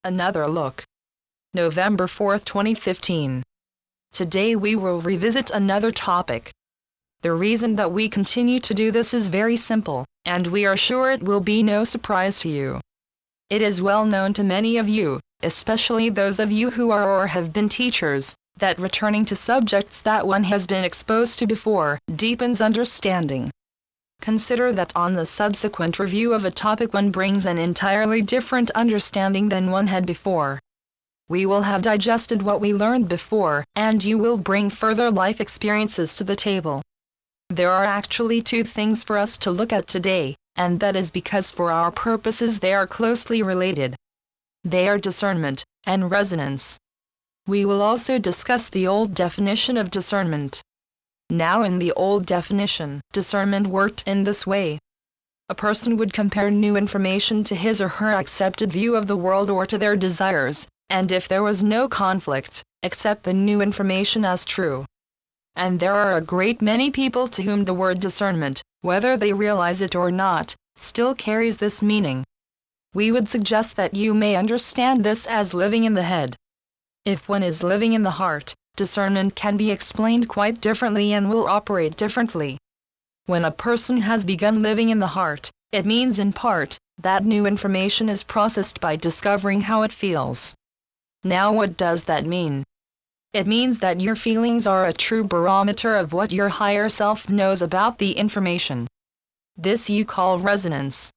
Another look. November 4, 2015. Today we will revisit another topic. The reason that we continue to do this is very simple, and we are sure it will be no surprise to you. It is well known to many of you, especially those of you who are or have been teachers, that returning to subjects that one has been exposed to before deepens understanding. Consider that on the subsequent review of a topic one brings an entirely different understanding than one had before. We will have digested what we learned before, and you will bring further life experiences to the table. There are actually two things for us to look at today, and that is because for our purposes they are closely related. They are discernment and resonance. We will also discuss the old definition of discernment. Now in the old definition, discernment worked in this way. A person would compare new information to his or her accepted view of the world or to their desires, and if there was no conflict, accept the new information as true. And there are a great many people to whom the word discernment, whether they realize it or not, still carries this meaning. We would suggest that you may understand this as living in the head. If one is living in the heart, discernment can be explained quite differently and will operate differently. When a person has begun living in the heart, it means in part, that new information is processed by discovering how it feels. Now what does that mean? It means that your feelings are a true barometer of what your higher self knows about the information. This you call resonance.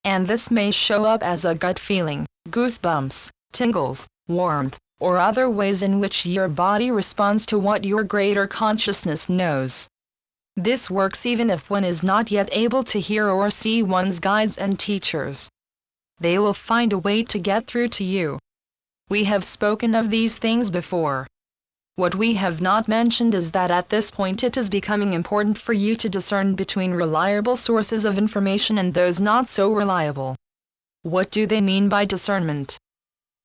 And this may show up as a gut feeling, goosebumps, tingles, warmth, or other ways in which your body responds to what your greater consciousness knows. This works even if one is not yet able to hear or see one's guides and teachers. They will find a way to get through to you. We have spoken of these things before. What we have not mentioned is that at this point it is becoming important for you to discern between reliable sources of information and those not so reliable. What do they mean by discernment?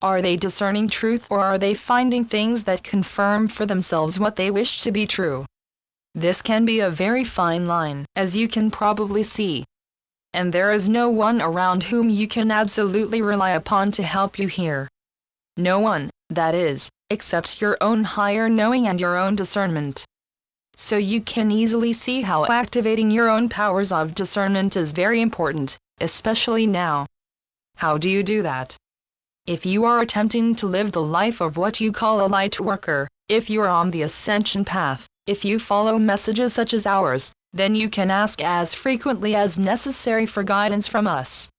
Are they discerning truth or are they finding things that confirm for themselves what they wish to be true? This can be a very fine line, as you can probably see. And there is no one around whom you can absolutely rely upon to help you here. No one, that is, except your own higher knowing and your own discernment. So you can easily see how activating your own powers of discernment is very important, especially now. How do you do that? If you are attempting to live the life of what you call a light worker, if you are on the ascension path, if you follow messages such as ours, then you can ask as frequently as necessary for guidance from us.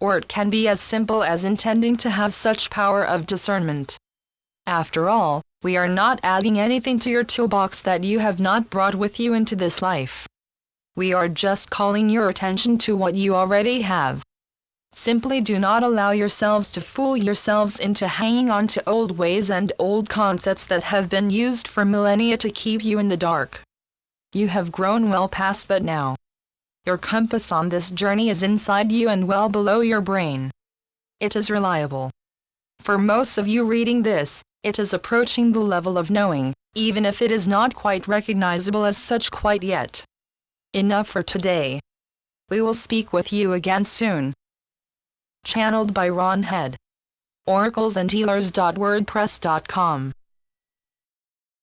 Or it can be as simple as intending to have such power of discernment. After all, we are not adding anything to your toolbox that you have not brought with you into this life. We are just calling your attention to what you already have. Simply do not allow yourselves to fool yourselves into hanging on to old ways and old concepts that have been used for millennia to keep you in the dark. You have grown well past that now. Your compass on this journey is inside you and well below your brain. It is reliable. For most of you reading this, it is approaching the level of knowing, even if it is not quite recognizable as such quite yet. Enough for today. We will speak with you again soon. Channeled by Ron Head. oraclesandhealers.wordpress.com